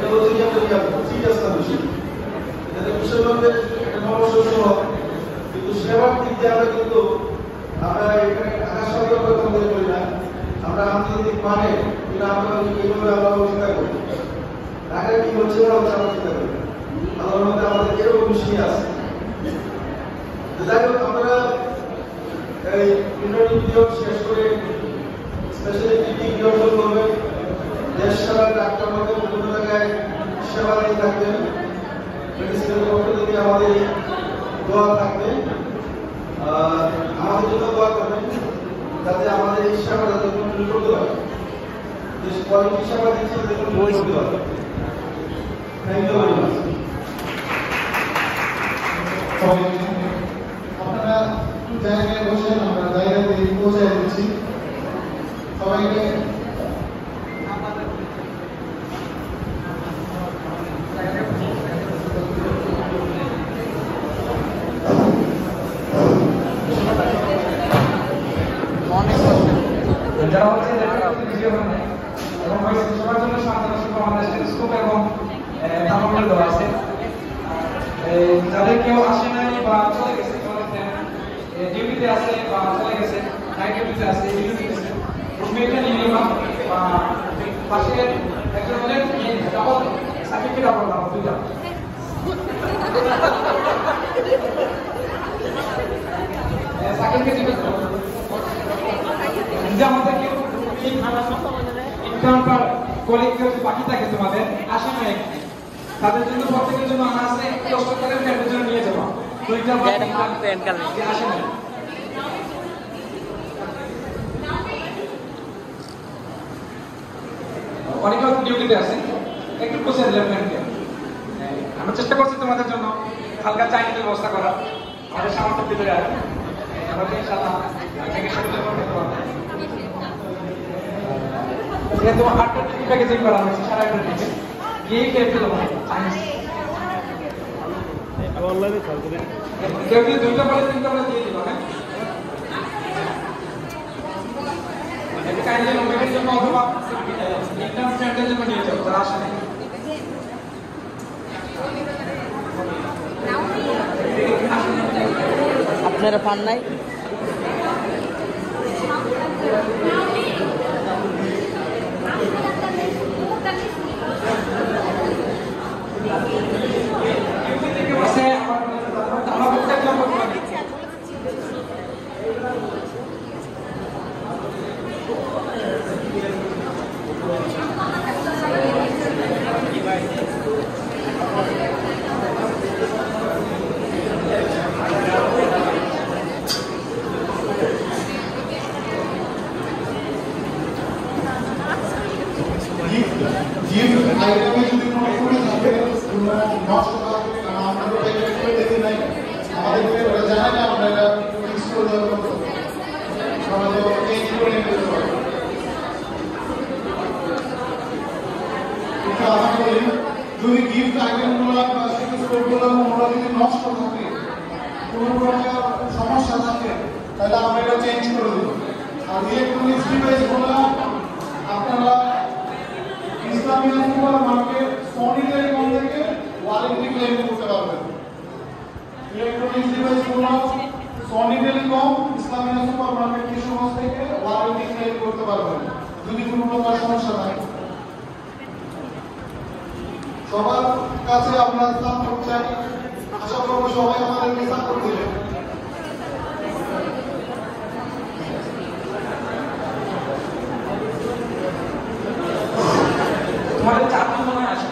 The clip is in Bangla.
এটা হচ্ছে কি একটা সিরিয়াস বিষয়। এটাতে বিশ্বব্যাপী একটা সমস্যা হয়, কিন্তু সেবার দিক দিয়ে আমরা এখানে আকাশ সতর্কতা মনে করি না, আমরা আন্তর্জাতিক মানে কিন্তু আমরা এইভাবে আমরা চিন্তা করি ঢাকায় কি হচ্ছে না হচ্ছে আমরা চিন্তা করি। আল্লাহর মধ্যে আমাদের এরকম বিষয় আছে। যাই হোক, আমরা এই ইন্টারভিউ শেষ করে স্পেশালি টিচিং অর্জন করবেন, দেশ সেবা ডাক্তার মধ্যে বিভিন্ন জায়গায় সেবা দিয়ে থাকবেন। মেডিসিনের পক্ষ থেকে আমাদের দোয়া থাকবে, আমাদের জন্য দোয়া করবেন যাতে আমাদের এই সেবা যাতে কন্টিনিউ করতে পারে, যে কোয়ালিটি সেবা দিচ্ছে যাতে কন্টিনিউ করতে পারে। Thank you very much. আপনারা জায়গায় বসে আমরা জায়গাতে পৌঁছে দিচ্ছি সবাইকে। যারা হচ্ছে এবং সবার জন্য সান্ত্বনা শুভ আমাদের স্কোপ এবং তাপমাত্রা দেওয়া আছে। যাদের কেউ আসে নাই বা চলে গেছে, ডিউটিতে আছে বা চলে গেছে, নাইট ডিউটিতে আছে, ডিউটি গেছে, রুমমেটটা নিয়ে নিলাম বা পাশে একজন হলে ডাবল সার্টিফিকেট ডাবল দাও দুইটা। সার্টিফিকেট দিতে যে আমাদের কেউ ইন্টার্ন কলিগ কেউ বাকি থাকে তোমাদের আসে না, তাদের জন্য প্রত্যেকের জন্য আমরা আছে কষ্ট করে ফ্যামিলির জন্য নিয়ে যাবো দুইটা আসে না। অনেকে ডিউটিতে আছে, একটু বসে দিলাম ফ্যানকে। আমরা চেষ্টা করছি তোমাদের জন্য হালকা চাইনিজের ব্যবস্থা করার, আমাদের সামর্থ্যের ভিতরে আছে। আমাদের ইনশাআল্লাহ যেহেতু 8টা টিভি প্যাকেজিং করা হয়েছে, সারা 8টা টিভি গিয়ে খেয়ে ফেলো চাইনিজ। কেউ যদি দুইটা বলে তিনটা বলে দিয়ে দিল, হ্যাঁ কাইন্ডলি লোকের জন্য অথবা ইনকাম ফ্রেন্ডের জন্য নিয়ে যাও যারা আসে নাই। আপনারা পান নাই? যদি গিফট আইটেমগুলো বা স্টোরগুলো যদি নষ্ট থাকে, কোনো প্রকার সমস্যা থাকে, তাহলে আমরা এটা চেঞ্জ করে দেব। আর ইলেকট্রনিক্স ডিভাইসগুলো আপনারা Islamia super market Sony telecom থেকে ওয়ারেন্টি ক্লেম করতে পারবেন। ইলেকট্রনিক্স ডিভাইসগুলো Sony telecom, Islamia super market Kishoreganj থেকে ওয়ারেন্টি ক্লেম করতে পারবেন যদি কোনো প্রকার সমস্যা থাকে। সবার কাছে আমরা সাপোর্ট চাই, আশা করবো সবাই আমাদেরকে সাপোর্ট দিবেন। তোমাদের চারজন মনে হয় আসে